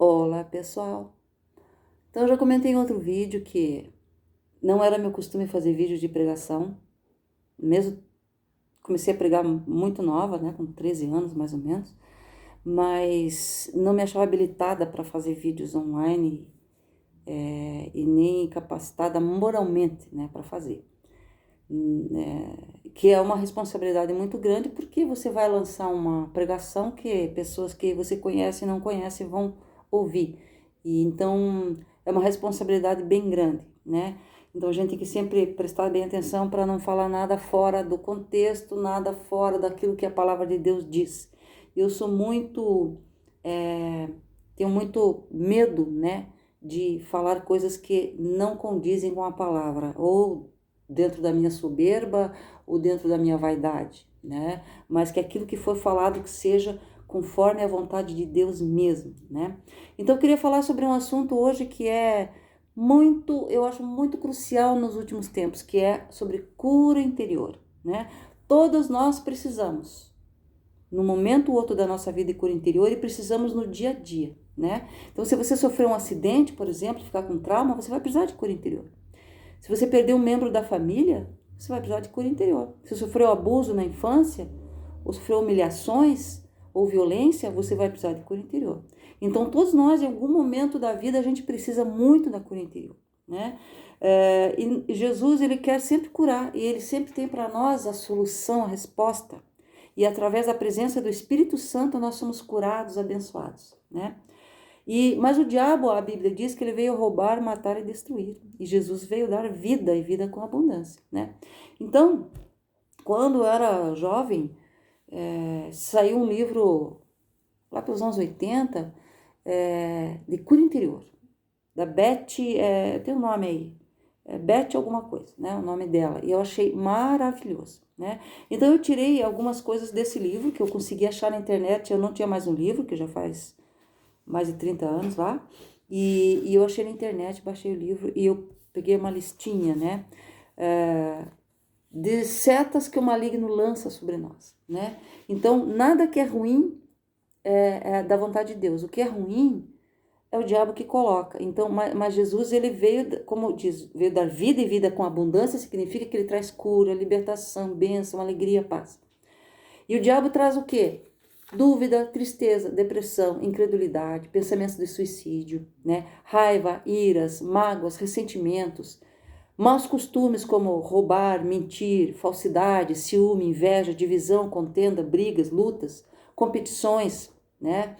Olá, pessoal! Então, eu já comentei em outro vídeo que não era meu costume fazer vídeos de pregação. Mesmo comecei a pregar muito nova, né, com 13 anos mais ou menos, mas não me achava habilitada para fazer vídeos online e nem capacitada moralmente, né, para fazer. Que é uma responsabilidade muito grande, porque você vai lançar uma pregação que pessoas que você conhece e não conhece vão ouvir. E então é uma responsabilidade bem grande, né? Então a gente tem que sempre prestar bem atenção para não falar nada fora do contexto, nada fora daquilo que a palavra de Deus diz. Eu sou muito, tenho muito medo, né, de falar coisas que não condizem com a palavra, ou dentro da minha soberba, ou dentro da minha vaidade, né? Mas que aquilo que for falado que seja conforme a vontade de Deus mesmo, né? Então eu queria falar sobre um assunto hoje que é muito, eu acho muito crucial nos últimos tempos, que é sobre cura interior, né? Todos nós precisamos, no momento ou outro da nossa vida, de cura interior, e precisamos no dia a dia, né? Então, se você sofreu um acidente, por exemplo, ficar com trauma, você vai precisar de cura interior. Se você perdeu um membro da família, você vai precisar de cura interior. Se sofreu abuso na infância, ou sofreu humilhações ou violência, você vai precisar de cura interior. Então, todos nós, em algum momento da vida, a gente precisa muito da cura interior, né? E Jesus, ele quer sempre curar, e ele sempre tem para nós a solução, a resposta. E através da presença do Espírito Santo, nós somos curados, abençoados, né? Mas o diabo, a Bíblia diz que ele veio roubar, matar e destruir. E Jesus veio dar vida e vida com abundância, né? Então, quando eu era jovem, saiu um livro, lá pelos anos 80, de cura interior, da Beth, tem um nome aí, Beth alguma coisa, né, o nome dela, e eu achei maravilhoso, né? Então eu tirei algumas coisas desse livro que eu consegui achar na internet. Eu não tinha mais um livro, que já faz mais de 30 anos lá, e eu achei na internet, baixei o livro e eu peguei uma listinha, né, de setas que o maligno lança sobre nós, né? Então, nada que é ruim é da vontade de Deus. O que é ruim é o diabo que coloca. Então, mas Jesus, ele veio, como diz, veio dar vida e vida com abundância, significa que ele traz cura, libertação, bênção, alegria, paz. E o diabo traz o quê? Dúvida, tristeza, depressão, incredulidade, pensamentos de suicídio, né? Raiva, iras, mágoas, ressentimentos, maus costumes como roubar, mentir, falsidade, ciúme, inveja, divisão, contenda, brigas, lutas, competições, né?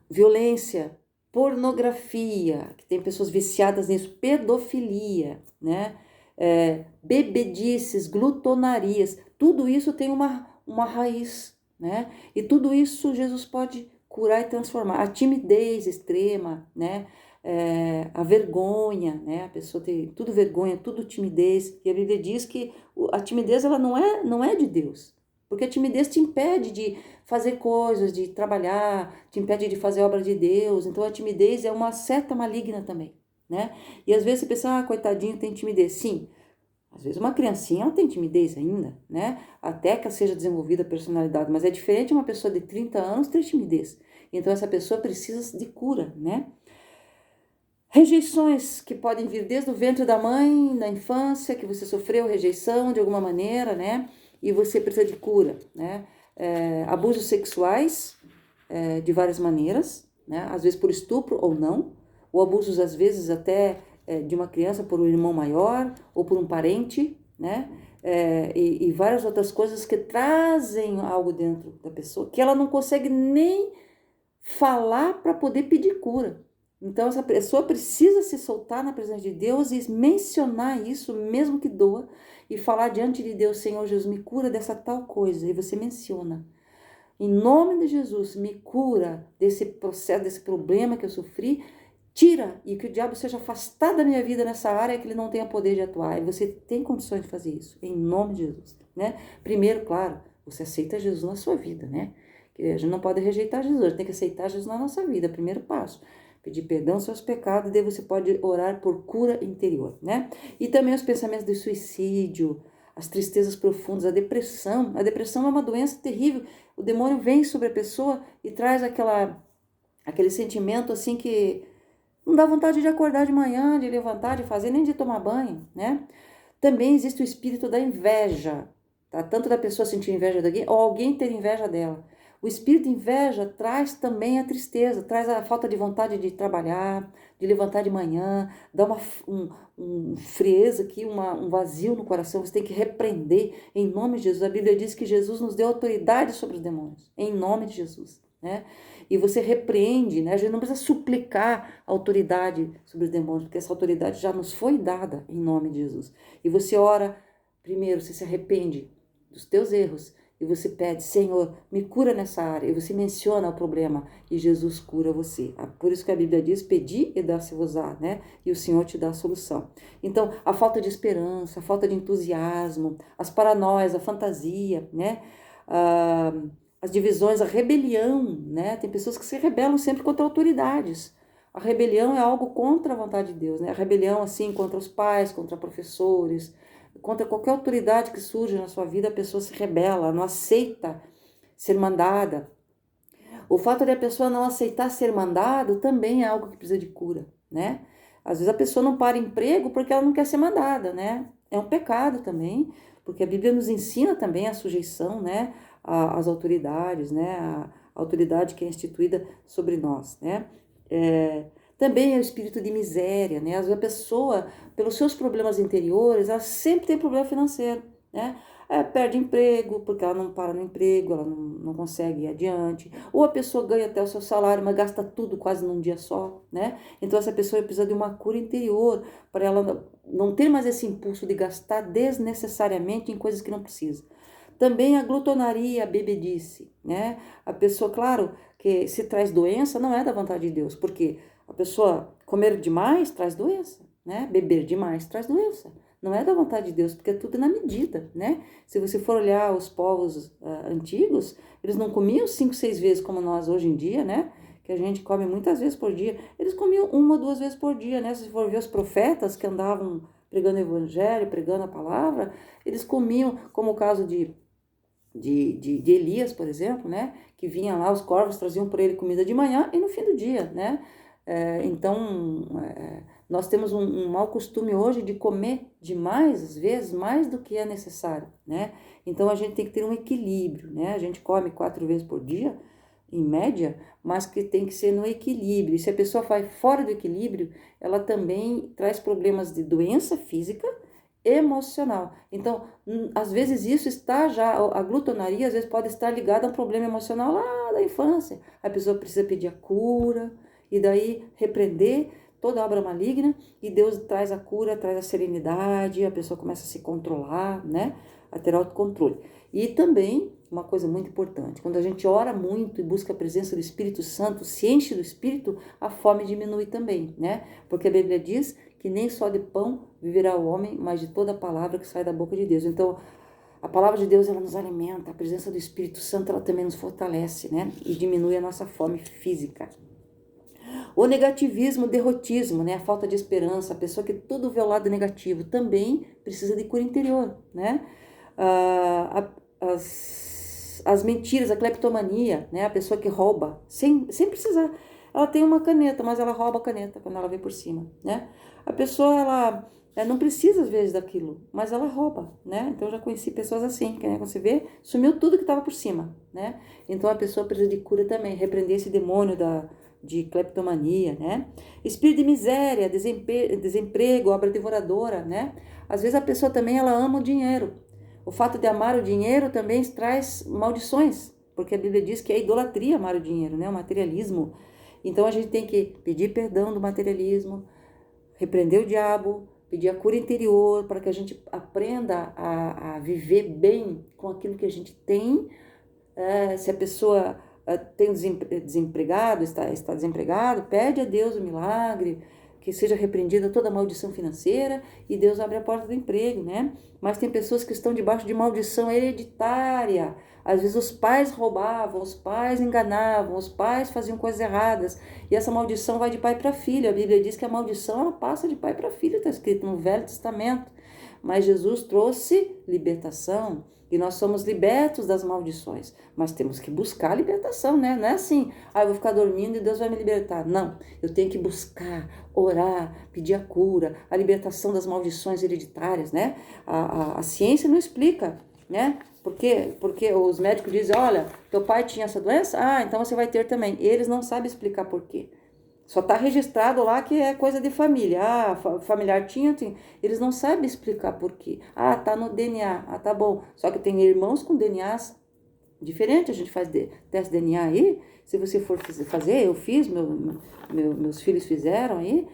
Violência, pornografia, que tem pessoas viciadas nisso, pedofilia, né? Bebedices, glutonarias, tudo isso tem uma raiz, né? E tudo isso Jesus pode curar e transformar. A timidez extrema, né? A vergonha, né? A pessoa tem tudo vergonha, tudo timidez. E a Bíblia diz que a timidez ela não é de Deus. Porque a timidez te impede de fazer coisas, de trabalhar, te impede de fazer a obra de Deus. Então a timidez é uma seta maligna também, né? E às vezes você pensa, coitadinho, tem timidez. Sim, às vezes uma criancinha ela tem timidez ainda, né? Até que ela seja desenvolvida a personalidade, mas é diferente uma pessoa de 30 anos ter timidez. Então essa pessoa precisa de cura, né? Rejeições que podem vir desde o ventre da mãe, na infância, que você sofreu rejeição de alguma maneira, né? E você precisa de cura, né? Abusos sexuais, de várias maneiras, né? Às vezes por estupro ou não, ou abusos às vezes até de uma criança por um irmão maior ou por um parente, né? E várias outras coisas que trazem algo dentro da pessoa que ela não consegue nem falar para poder pedir cura. Então essa pessoa precisa se soltar na presença de Deus e mencionar isso, mesmo que doa, e falar diante de Deus: Senhor Jesus, me cura dessa tal coisa. E você menciona: em nome de Jesus, me cura desse processo, desse problema que eu sofri, tira, e que o diabo seja afastado da minha vida nessa área, que ele não tenha poder de atuar. E você tem condições de fazer isso, em nome de Jesus, né? Primeiro, claro, você aceita Jesus na sua vida, né? A gente não pode rejeitar Jesus, a gente tem que aceitar Jesus na nossa vida, primeiro passo. Pedir perdão aos seus pecados, e daí você pode orar por cura interior, né? E também os pensamentos de suicídio, as tristezas profundas, a depressão. A depressão é uma doença terrível. O demônio vem sobre a pessoa e traz aquela aquele sentimento assim que não dá vontade de acordar de manhã, de levantar, de fazer, nem de tomar banho, né? Também existe o espírito da inveja, tá? Tanto da pessoa sentir inveja de alguém, ou alguém ter inveja dela. O espírito de inveja traz também a tristeza, traz a falta de vontade de trabalhar, de levantar de manhã, dá um frieza aqui, um vazio no coração. Você tem que repreender em nome de Jesus. A Bíblia diz que Jesus nos deu autoridade sobre os demônios, em nome de Jesus, né? E você repreende, né? A gente não precisa suplicar autoridade sobre os demônios, porque essa autoridade já nos foi dada em nome de Jesus. E você ora, primeiro, você se arrepende dos teus erros e você pede, Senhor, me cura nessa área. E você menciona o problema e Jesus cura você. Por isso que a Bíblia diz, pedi e dá-se-vos-á, né? E o Senhor te dá a solução. Então, a falta de esperança, a falta de entusiasmo, as paranoias, a fantasia, né? As divisões, a rebelião, né? Tem pessoas que se rebelam sempre contra autoridades. A rebelião é algo contra a vontade de Deus, né? A rebelião, assim, contra os pais, contra professores, contra qualquer autoridade que surge na sua vida, a pessoa se rebela, não aceita ser mandada. O fato de a pessoa não aceitar ser mandado também é algo que precisa de cura, né? Às vezes a pessoa não para emprego porque ela não quer ser mandada, né? É um pecado também, porque a Bíblia nos ensina também a sujeição, né? Às autoridades, né? A autoridade que é instituída sobre nós, né? Também é o espírito de miséria, né? Às vezes a pessoa, pelos seus problemas interiores, ela sempre tem problema financeiro, né? Perde emprego, porque ela não para no emprego, ela não consegue ir adiante. Ou a pessoa ganha até o seu salário, mas gasta tudo quase num dia só, né? Então essa pessoa precisa de uma cura interior, para ela não ter mais esse impulso de gastar desnecessariamente em coisas que não precisa. Também a glutonaria, a bebedice, né? A pessoa, claro, que se traz doença, não é da vontade de Deus, porque a pessoa comer demais traz doença, né? Beber demais traz doença. Não é da vontade de Deus, porque é tudo na medida, né? Se você for olhar os povos antigos, eles não comiam 5, 6 vezes como nós hoje em dia, né? Que a gente come muitas vezes por dia. Eles comiam 1 ou 2 vezes por dia, né? Se for ver os profetas que andavam pregando o evangelho, pregando a palavra, eles comiam, como o caso de Elias, por exemplo, né? Que vinha lá, os corvos traziam por ele comida de manhã e no fim do dia, né? Então, nós temos um mau costume hoje de comer demais, às vezes, mais do que é necessário, né? Então, a gente tem que ter um equilíbrio, né? A gente come 4 vezes por dia, em média, mas que tem que ser no equilíbrio. E se a pessoa vai fora do equilíbrio, ela também traz problemas de doença física, emocional. Então, às vezes isso está já, a glutonaria às vezes pode estar ligada a um problema emocional lá da infância. A pessoa precisa pedir a cura e daí repreender toda obra maligna e Deus traz a cura, traz a serenidade, a pessoa começa a se controlar, né? A ter autocontrole. E também, uma coisa muito importante, quando a gente ora muito e busca a presença do Espírito Santo, se enche do Espírito, a fome diminui também, né? Porque a Bíblia diz que nem só de pão viverá o homem, mas de toda a palavra que sai da boca de Deus. Então, a palavra de Deus, ela nos alimenta, a presença do Espírito Santo, ela também nos fortalece, né? E diminui a nossa fome física. O negativismo, o derrotismo, né? A falta de esperança, a pessoa que tudo vê o lado negativo, também precisa de cura interior, né? As mentiras, a cleptomania, né? A pessoa que rouba, sem precisar. Ela tem uma caneta, mas ela rouba a caneta quando ela vem por cima, né? A pessoa, ela não precisa às vezes daquilo, mas ela rouba, né? Então eu já conheci pessoas assim, que né, você vê, sumiu tudo que estava por cima, né? Então a pessoa precisa de cura também, repreender esse demônio de cleptomania, né? Espírito de miséria, desemprego, obra devoradora, né? Às vezes a pessoa também, ela ama o dinheiro. O fato de amar o dinheiro também traz maldições, porque a Bíblia diz que é idolatria amar o dinheiro, né? O materialismo. Então a gente tem que pedir perdão do materialismo, repreender o diabo, pedir a cura interior para que a gente aprenda a viver bem com aquilo que a gente tem. Se a pessoa tem desempregado, está desempregado, pede a Deus o milagre, que seja repreendida toda maldição financeira e Deus abre a porta do emprego, né? Mas tem pessoas que estão debaixo de maldição hereditária. Às vezes os pais roubavam, os pais enganavam, os pais faziam coisas erradas. E essa maldição vai de pai para filho. A Bíblia diz que a maldição ela passa de pai para filho, está escrito no Velho Testamento. Mas Jesus trouxe libertação e nós somos libertos das maldições. Mas temos que buscar a libertação, né? Não é assim, eu vou ficar dormindo e Deus vai me libertar. Não, eu tenho que buscar, orar, pedir a cura, a libertação das maldições hereditárias, né? A ciência não explica, né? Porque os médicos dizem, olha, teu pai tinha essa doença? Então você vai ter também. Eles não sabem explicar por quê. Só está registrado lá que é coisa de família. Familiar tinha. Eles não sabem explicar por quê. Tá no DNA. Tá bom. Só que tem irmãos com DNAs diferentes. A gente faz teste de DNA aí. Se você for fazer, eu fiz, meus filhos fizeram aí,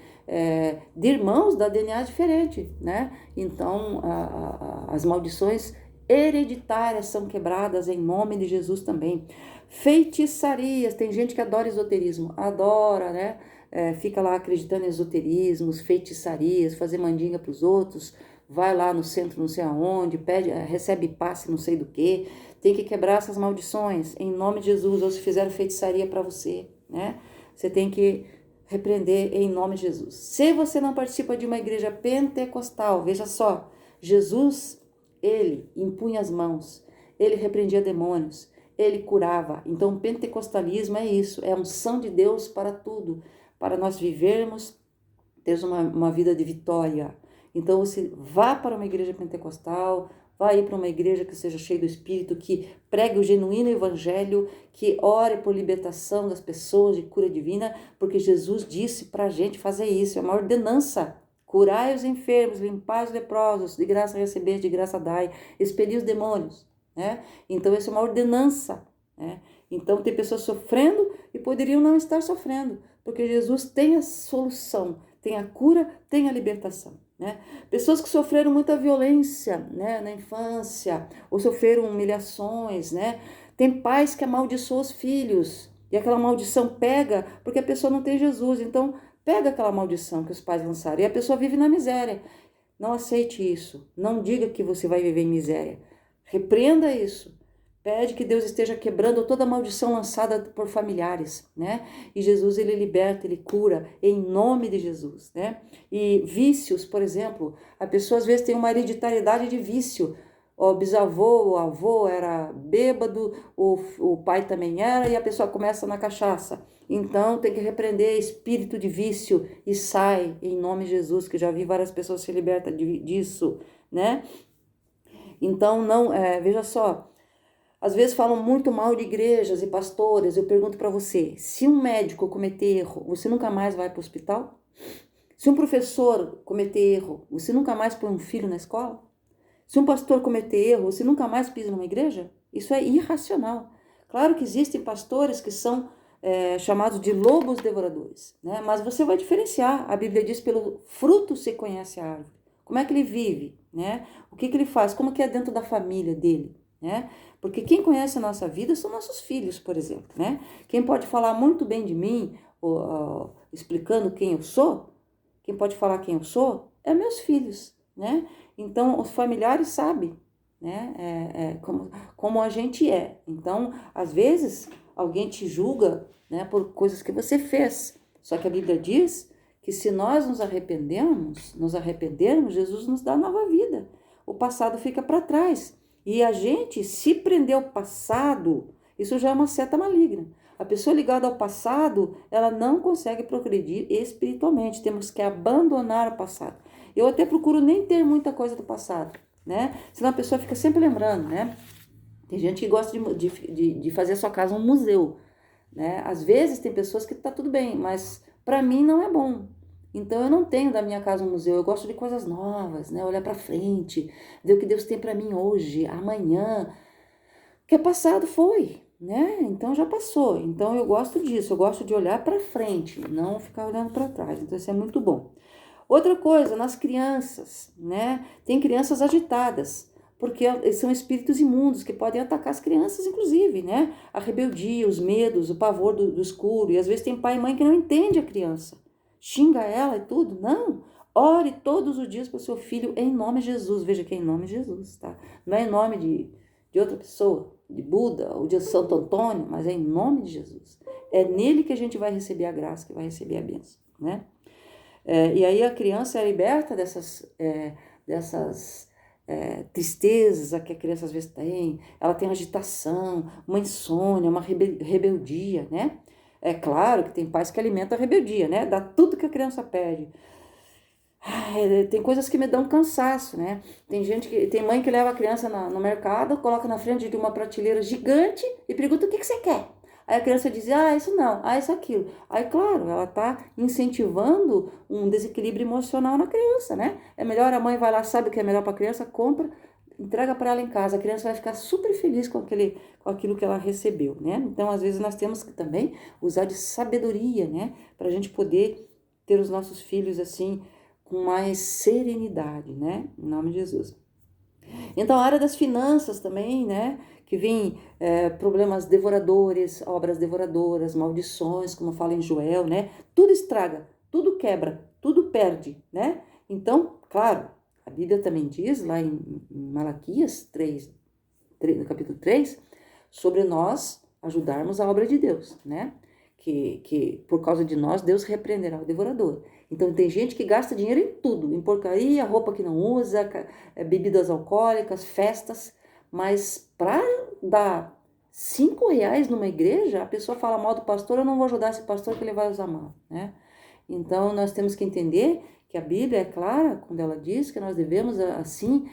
de irmãos da DNA diferente, né? Então, as maldições hereditárias são quebradas em nome de Jesus também. Feitiçarias, tem gente que adora esoterismo, adora, né? Fica lá acreditando em esoterismos, feitiçarias, fazer mandinga para os outros, vai lá no centro não sei aonde, recebe passe não sei do que, tem que quebrar essas maldições em nome de Jesus, ou se fizeram feitiçaria para você, né? Você tem que repreender em nome de Jesus. Se você não participa de uma igreja pentecostal, veja só, Jesus, ele impunha as mãos, ele repreendia demônios, ele curava. Então, o pentecostalismo é isso, é a unção de Deus para tudo, para nós vivermos, ter uma vida de vitória. Então, você vá para uma igreja pentecostal, vá ir para uma igreja que seja cheia do Espírito, que pregue o genuíno evangelho, que ore por libertação das pessoas, de cura divina, porque Jesus disse para a gente fazer isso, é uma ordenança. Curai os enfermos, limpai os leprosos, de graça receber, de graça dai, expelir os demônios, né? Então, essa é uma ordenança, né? Então, tem pessoas sofrendo e poderiam não estar sofrendo, porque Jesus tem a solução, tem a cura, tem a libertação, né? Pessoas que sofreram muita violência, né, na infância, ou sofreram humilhações, né? Tem pais que amaldiçoam os filhos, e aquela maldição pega porque a pessoa não tem Jesus, então pega aquela maldição que os pais lançaram, e a pessoa vive na miséria. Não aceite isso, não diga que você vai viver em miséria, repreenda isso. Pede que Deus esteja quebrando toda a maldição lançada por familiares, né? E Jesus, ele liberta, ele cura em nome de Jesus, né? E vícios, por exemplo, a pessoa às vezes tem uma hereditariedade de vício. O bisavô, o avô era bêbado, o pai também era, e a pessoa começa na cachaça. Então tem que repreender espírito de vício e sai em nome de Jesus, que já vi várias pessoas se libertam disso, né? Então, veja só, às vezes falam muito mal de igrejas e pastores. Eu pergunto para você, se um médico cometer erro, você nunca mais vai para o hospital? Se um professor cometer erro, você nunca mais põe um filho na escola? Se um pastor cometer erro, você nunca mais pisa numa igreja? Isso é irracional. Claro que existem pastores que são chamados de lobos devoradores, né? Mas você vai diferenciar. A Bíblia diz, pelo fruto se conhece a árvore. Como é que ele vive, né? O que ele faz? Como que é dentro da família dele, né? Porque quem conhece a nossa vida são nossos filhos, por exemplo, né? Quem pode falar muito bem de mim, explicando quem eu sou, quem pode falar quem eu sou, é meus filhos, né? Então, os familiares sabem, né? Como a gente é. Então, às vezes, alguém te julga, né, por coisas que você fez. Só que a Bíblia diz que se nós nos arrependermos, Jesus nos dá nova vida. O passado fica para trás. E a gente se prender ao passado, isso já é uma seta maligna. A pessoa ligada ao passado, ela não consegue progredir espiritualmente. Temos que abandonar o passado. Eu até procuro nem ter muita coisa do passado, né? Senão a pessoa fica sempre lembrando, né? Tem gente que gosta de fazer a sua casa um museu, né? Às vezes tem pessoas que tá tudo bem, mas para mim não é bom. Então eu não tenho da minha casa um museu, eu gosto de coisas novas, né? Olhar para frente, ver o que Deus tem para mim hoje, amanhã. O que é passado foi, né? Então já passou. Então eu gosto disso, eu gosto de olhar para frente, não ficar olhando para trás. Então isso é muito bom. Outra coisa, nas crianças, né? Tem crianças agitadas, porque são espíritos imundos que podem atacar as crianças, inclusive, né? A rebeldia, os medos, o pavor do escuro. E às vezes tem pai e mãe que não entende a criança. Xinga ela e tudo. Não. Ore todos os dias para o seu filho em nome de Jesus. Veja que é em nome de Jesus, tá? Não é em nome de outra pessoa, de Buda ou de Santo Antônio, mas é em nome de Jesus. É nele que a gente vai receber a graça, que vai receber a bênção, né? E aí a criança é liberta dessas tristezas que a criança às vezes tem, ela tem agitação, uma insônia, uma rebeldia, né? É claro que tem pais que alimentam a rebeldia, né? Dá tudo que a criança pede. Ai, tem coisas que me dão cansaço, né? Tem mãe que leva a criança no mercado, coloca na frente de uma prateleira gigante e pergunta o que você quer. Aí a criança diz, isso não, isso aquilo. Aí, claro, ela tá incentivando um desequilíbrio emocional na criança, né? É melhor a mãe vai lá, sabe o que é melhor para a criança, compra, entrega para ela em casa. A criança vai ficar super feliz com aquilo que ela recebeu, né? Então, às vezes, nós temos que também usar de sabedoria, né? Para a gente poder ter os nossos filhos assim, com mais serenidade, né? Em nome de Jesus. Então, a área das finanças também, né? Que vem problemas devoradores, obras devoradoras, maldições, como fala em Joel, né? Tudo estraga, tudo quebra, tudo perde, né? Então, claro, a Bíblia também diz lá em Malaquias 3, no capítulo 3, sobre nós ajudarmos a obra de Deus, né? Que por causa de nós, Deus repreenderá o devorador. Então, tem gente que gasta dinheiro em tudo, em porcaria, roupa que não usa, bebidas alcoólicas, festas, mas para dar R$ 5 numa igreja, a pessoa fala mal do pastor, eu não vou ajudar esse pastor que ele vai usar mal, né? Então, nós temos que entender que a Bíblia é clara quando ela diz que nós devemos, assim,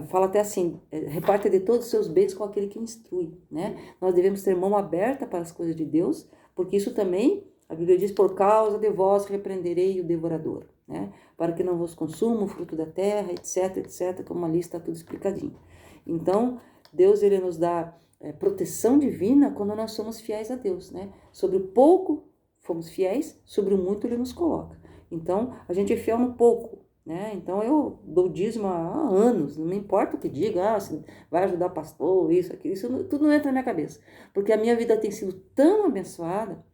fala até assim, reparte de todos os seus bens com aquele que instrui, né? Nós devemos ter mão aberta para as coisas de Deus, porque isso também, a Bíblia diz, por causa de vós repreenderei o devorador, né? Para que não vos consuma o fruto da terra, etc, etc, como ali está tudo explicadinho. Então, Deus, ele nos dá proteção divina quando nós somos fiéis a Deus, né? Sobre o pouco fomos fiéis, sobre o muito ele nos coloca. Então, a gente é fiel no pouco, né? Então, eu dou dízimo há anos, não me importa o que diga, se vai ajudar pastor, isso, aquilo, isso tudo não entra na minha cabeça. Porque a minha vida tem sido tão abençoada,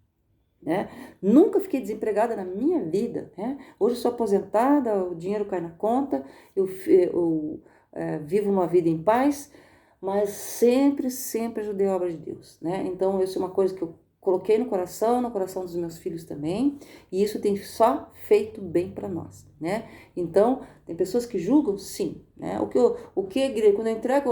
né? Nunca fiquei desempregada na minha vida, né? Hoje eu sou aposentada, o dinheiro cai na conta, eu vivo uma vida em paz, mas sempre, sempre ajudei a obra de Deus, né? Então, isso é uma coisa que eu coloquei no coração dos meus filhos também, e isso tem só feito bem para nós, né? Então, tem pessoas que julgam, sim, né? Quando eu entrego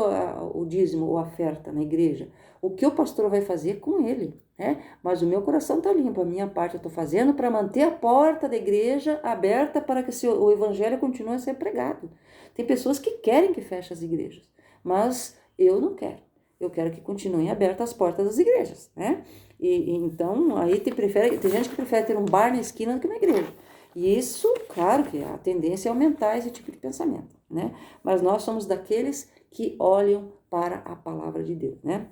o dízimo ou a oferta na igreja, o que o pastor vai fazer com ele, né? Mas o meu coração tá limpo, a minha parte eu tô fazendo para manter a porta da igreja aberta para que o evangelho continue a ser pregado. Tem pessoas que querem que feche as igrejas, mas eu não quero. Eu quero que continuem abertas as portas das igrejas, né? Então, aí tem gente que prefere ter um bar na esquina do que na igreja. E isso, claro que a tendência é aumentar esse tipo de pensamento, né? Mas nós somos daqueles que olham para a palavra de Deus, né?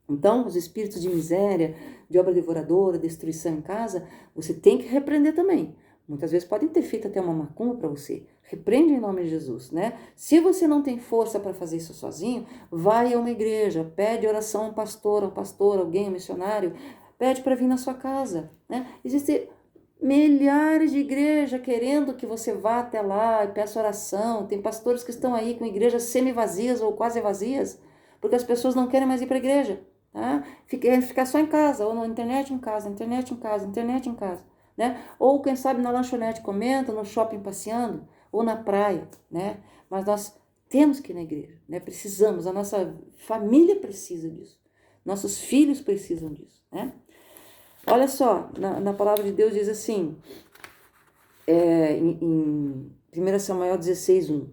Então, os espíritos de miséria, de obra devoradora, destruição em casa, você tem que repreender também. Muitas vezes podem ter feito até uma macumba para você. Repreende em nome de Jesus, né? Se você não tem força para fazer isso sozinho, vai a uma igreja, pede oração a um pastor, alguém, um missionário, pede para vir na sua casa, né? Existem milhares de igrejas querendo que você vá até lá e peça oração. Tem pastores que estão aí com igrejas semi-vazias ou quase vazias, porque as pessoas não querem mais ir para a igreja, tá? Ficar só em casa, ou na internet em casa, internet em casa, internet em casa, né? Ou quem sabe na lanchonete comendo, no shopping passeando, ou na praia, né? Mas nós temos que ir na igreja, né? Precisamos, a nossa família precisa disso, nossos filhos precisam disso, né? Olha só, na palavra de Deus diz assim, em 1 Samuel 16:1,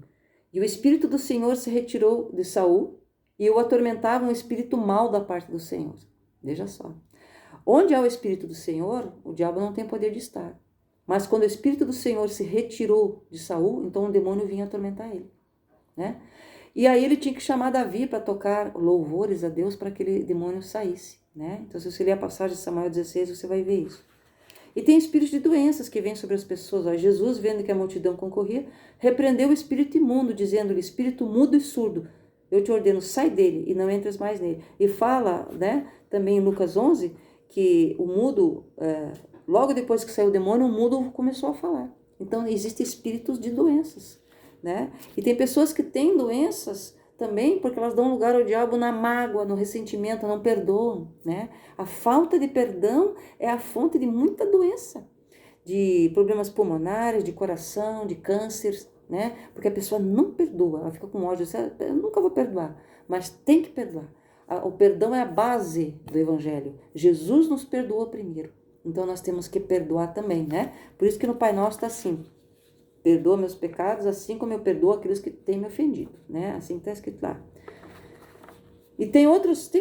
e o Espírito do Senhor se retirou de Saul, e o atormentava um espírito mau da parte do Senhor. Veja só. Onde há o Espírito do Senhor, o diabo não tem poder de estar. Mas quando o Espírito do Senhor se retirou de Saul, então o demônio vinha atormentar ele, né? E aí ele tinha que chamar Davi para tocar louvores a Deus para que aquele demônio saísse, né? Então, se você ler a passagem de Samuel 16, você vai ver isso. E tem espíritos de doenças que vêm sobre as pessoas. Ó, Jesus, vendo que a multidão concorria, repreendeu o espírito imundo, dizendo-lhe, espírito mudo e surdo, eu te ordeno, sai dele e não entres mais nele. E fala, né, também em Lucas 11, que o mudo, logo depois que saiu o demônio, o mudo começou a falar. Então, existem espíritos de doenças, né? E tem pessoas que têm doenças também porque elas dão lugar ao diabo na mágoa, no ressentimento, não perdoam, né? A falta de perdão é a fonte de muita doença, de problemas pulmonares, de coração, de câncer, né? Porque a pessoa não perdoa, ela fica com ódio, eu nunca vou perdoar, mas tem que perdoar. O perdão é a base do Evangelho. Jesus nos perdoou primeiro, então nós temos que perdoar também, né? Por isso que no Pai Nosso está assim: perdoa meus pecados, assim como eu perdoo aqueles que têm me ofendido, né? Assim está escrito lá. E tem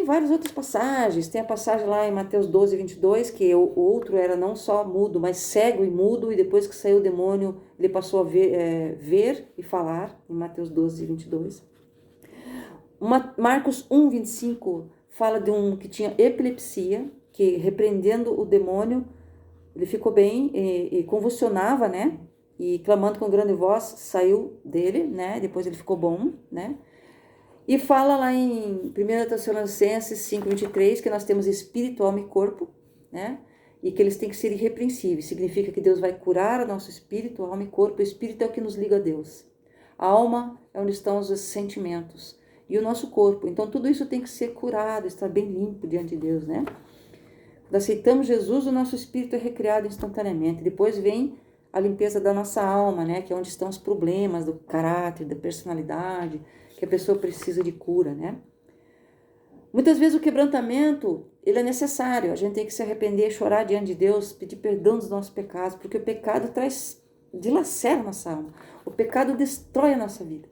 várias outras passagens. Tem a passagem lá em Mateus 12, 22, que o outro era não só mudo, mas cego e mudo, e depois que saiu o demônio, ele passou a ver e falar, em Mateus 12, 22. Marcos 1, 25 fala de um que tinha epilepsia, que repreendendo o demônio, ele ficou bem e convulsionava, né? E clamando com grande voz, saiu dele, né? Depois ele ficou bom, né? E fala lá em 1 Tessalonicenses 5:23 que nós temos espírito, alma e corpo, né? E que eles têm que ser irrepreensíveis. Significa que Deus vai curar o nosso espírito, alma e corpo. O espírito é o que nos liga a Deus. A alma é onde estão os sentimentos. E o nosso corpo. Então tudo isso tem que ser curado, estar bem limpo diante de Deus, né? Quando aceitamos Jesus, o nosso espírito é recriado instantaneamente. Depois vem a limpeza da nossa alma, né? Que é onde estão os problemas do caráter, da personalidade, que a pessoa precisa de cura, né? Muitas vezes o quebrantamento, ele é necessário. A gente tem que se arrepender, chorar diante de Deus, pedir perdão dos nossos pecados, porque o pecado dilacera a nossa alma. O pecado destrói a nossa vida.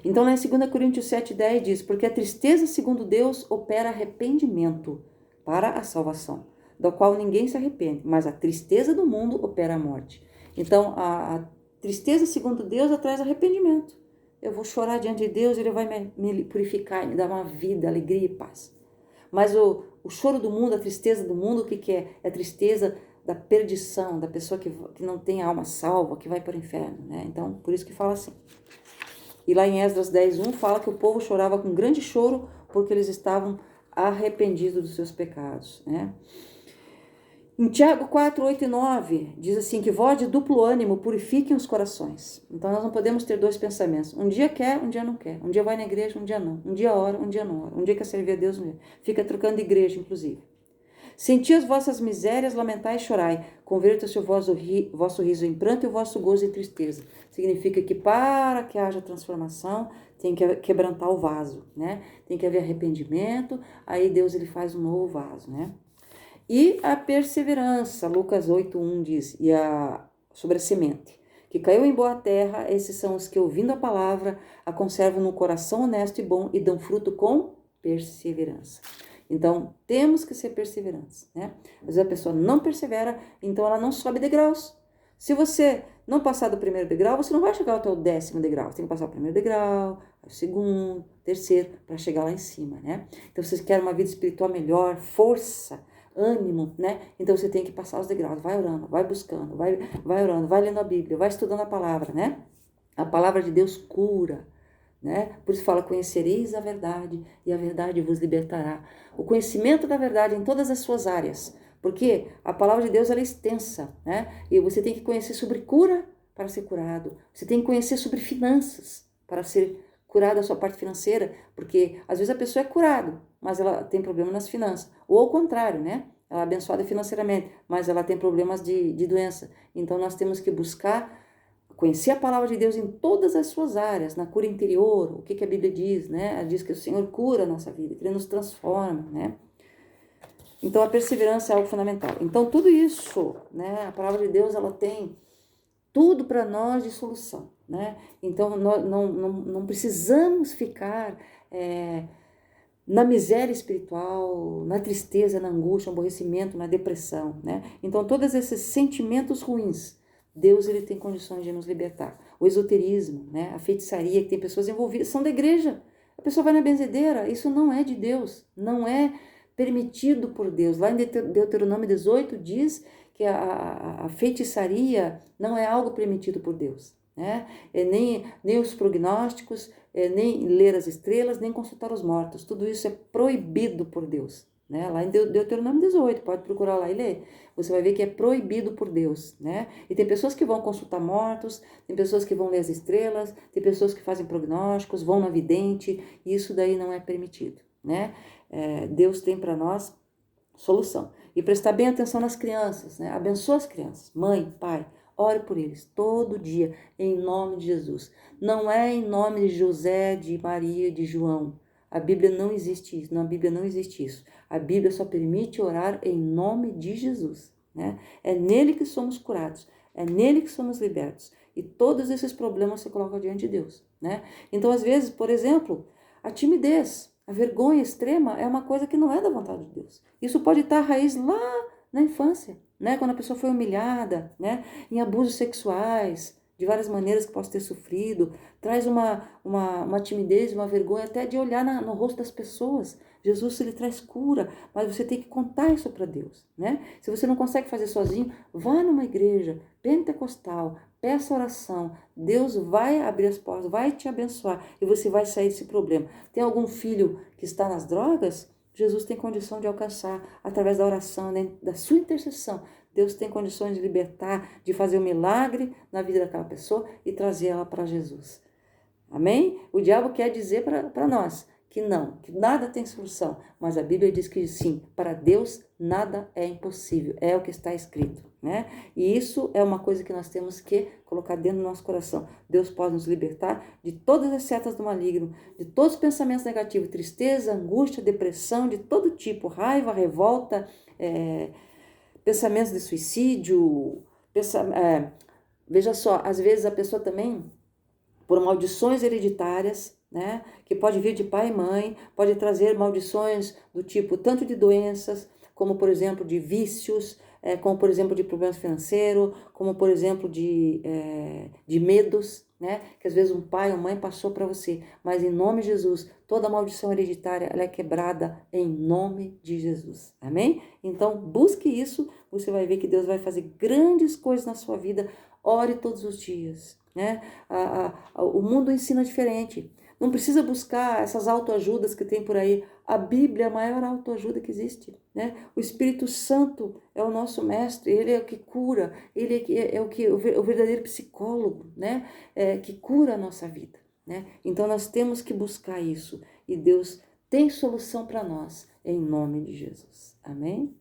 Então, lá em 2 Coríntios 7:10 diz: porque a tristeza, segundo Deus, opera arrependimento para a salvação, da qual ninguém se arrepende, mas a tristeza do mundo opera a morte. Então, a tristeza, segundo Deus, traz arrependimento. Eu vou chorar diante de Deus, Ele vai me purificar, me dar uma vida, alegria e paz. Mas o choro do mundo, a tristeza do mundo, o que é? É a tristeza da perdição, da pessoa que não tem a alma salva, que vai para o inferno, né? Então, por isso que fala assim. E lá em Esdras 10:1 fala que o povo chorava com grande choro porque eles estavam arrependidos dos seus pecados, né? Em Tiago 4, 8 e 9, diz assim, que vós de duplo ânimo purifiquem os corações. Então nós não podemos ter dois pensamentos. Um dia quer, um dia não quer. Um dia vai na igreja, um dia não. Um dia ora, um dia não ora. Um dia quer servir a Deus, um dia. Fica trocando de igreja, inclusive. Senti as vossas misérias, lamentai e chorai. Converta-se o vosso riso em pranto e o vosso gozo em tristeza. Significa que para que haja transformação, tem que quebrantar o vaso, né? Tem que haver arrependimento, aí Deus ele faz um novo vaso, né? E a perseverança, Lucas 8:1 diz, sobre a semente, que caiu em boa terra, esses são os que, ouvindo a palavra, a conservam no coração honesto e bom e dão fruto com perseverança. Então, temos que ser perseverantes, né? Às vezes a pessoa não persevera, então ela não sobe degraus. Se você não passar do primeiro degrau, você não vai chegar até o 10º degrau. Você tem que passar o primeiro degrau, o segundo, terceiro, para chegar lá em cima, né? Então, se você quer uma vida espiritual melhor, força, ânimo, né? Então você tem que passar os degraus, vai orando, vai buscando, vai orando, vai lendo a Bíblia, vai estudando a palavra, né? A palavra de Deus cura, né? Por isso fala, conhecereis a verdade e a verdade vos libertará. O conhecimento da verdade em todas as suas áreas, porque a palavra de Deus ela é extensa, né? E você tem que conhecer sobre cura para ser curado, você tem que conhecer sobre finanças para ser curado a sua parte financeira, porque às vezes a pessoa é curada, mas ela tem problema nas finanças. Ou ao contrário, né? Ela é abençoada financeiramente, mas ela tem problemas de doença. Então nós temos que buscar conhecer a palavra de Deus em todas as suas áreas, na cura interior, o que a Bíblia diz, né? Ela diz que o Senhor cura a nossa vida, que Ele nos transforma, né? Então a perseverança é algo fundamental. Então tudo isso, né? A palavra de Deus, ela tem tudo para nós de solução, né? Então nós não precisamos ficar na miséria espiritual, na tristeza, na angústia, no aborrecimento, na depressão, né? Então todos esses sentimentos ruins, Deus ele tem condições de nos libertar. O esoterismo, né? A feitiçaria, que tem pessoas envolvidas, são da igreja. A pessoa vai na benzedeira, isso não é de Deus, não é permitido por Deus. Lá em Deuteronômio 18 diz que a feitiçaria não é algo permitido por Deus, né? Nem os prognósticos, nem ler as estrelas, nem consultar os mortos. Tudo isso é proibido por Deus, né? Lá em Deuteronômio 18, pode procurar lá e ler. Você vai ver que é proibido por Deus, né? E tem pessoas que vão consultar mortos, tem pessoas que vão ler as estrelas, tem pessoas que fazem prognósticos, vão na vidente, e isso daí não é permitido, né? Deus tem para nós solução. E prestar bem atenção nas crianças, né? Abençoa as crianças, mãe, pai, ore por eles todo dia, em nome de Jesus. Não é em nome de José, de Maria, de João. A Bíblia não existe isso, na Bíblia não existe isso. A Bíblia só permite orar em nome de Jesus, né? É nele que somos curados, é nele que somos libertos. E todos esses problemas você coloca diante de Deus, né? Então, às vezes, por exemplo, a timidez, a vergonha extrema é uma coisa que não é da vontade de Deus. Isso pode estar a raiz lá na infância, né? Quando a pessoa foi humilhada, né? Em abusos sexuais, de várias maneiras que possa ter sofrido, traz uma timidez, uma vergonha até de olhar no rosto das pessoas. Jesus, ele traz cura, mas você tem que contar isso para Deus, né? Se você não consegue fazer sozinho, vá numa igreja pentecostal, peça oração, Deus vai abrir as portas, vai te abençoar e você vai sair desse problema. Tem algum filho que está nas drogas? Jesus tem condição de alcançar através da oração, né? Da sua intercessão. Deus tem condições de libertar, de fazer um milagre na vida daquela pessoa e trazer ela para Jesus. Amém? O diabo quer dizer para nós que não, que nada tem solução, mas a Bíblia diz que sim, para Deus nada é impossível, é o que está escrito, né? E isso é uma coisa que nós temos que colocar dentro do nosso coração. Deus pode nos libertar de todas as setas do maligno, de todos os pensamentos negativos, tristeza, angústia, depressão, de todo tipo, raiva, revolta, pensamentos de suicídio, veja só, às vezes a pessoa também, por maldições hereditárias, né, que pode vir de pai e mãe, pode trazer maldições do tipo tanto de doenças, como por exemplo de vícios, como por exemplo de problemas financeiros, como por exemplo de medos, né, que às vezes um pai ou mãe passou para você, mas em nome de Jesus, toda maldição hereditária ela é quebrada em nome de Jesus, amém? Então busque isso, você vai ver que Deus vai fazer grandes coisas na sua vida, ore todos os dias, né? O mundo ensina diferente. Não precisa buscar essas autoajudas que tem por aí. A Bíblia é a maior autoajuda que existe, né? O Espírito Santo é o nosso mestre, ele é o que cura, ele é o verdadeiro psicólogo, né? Que cura a nossa vida, né? Então nós temos que buscar isso e Deus tem solução para nós, em nome de Jesus. Amém?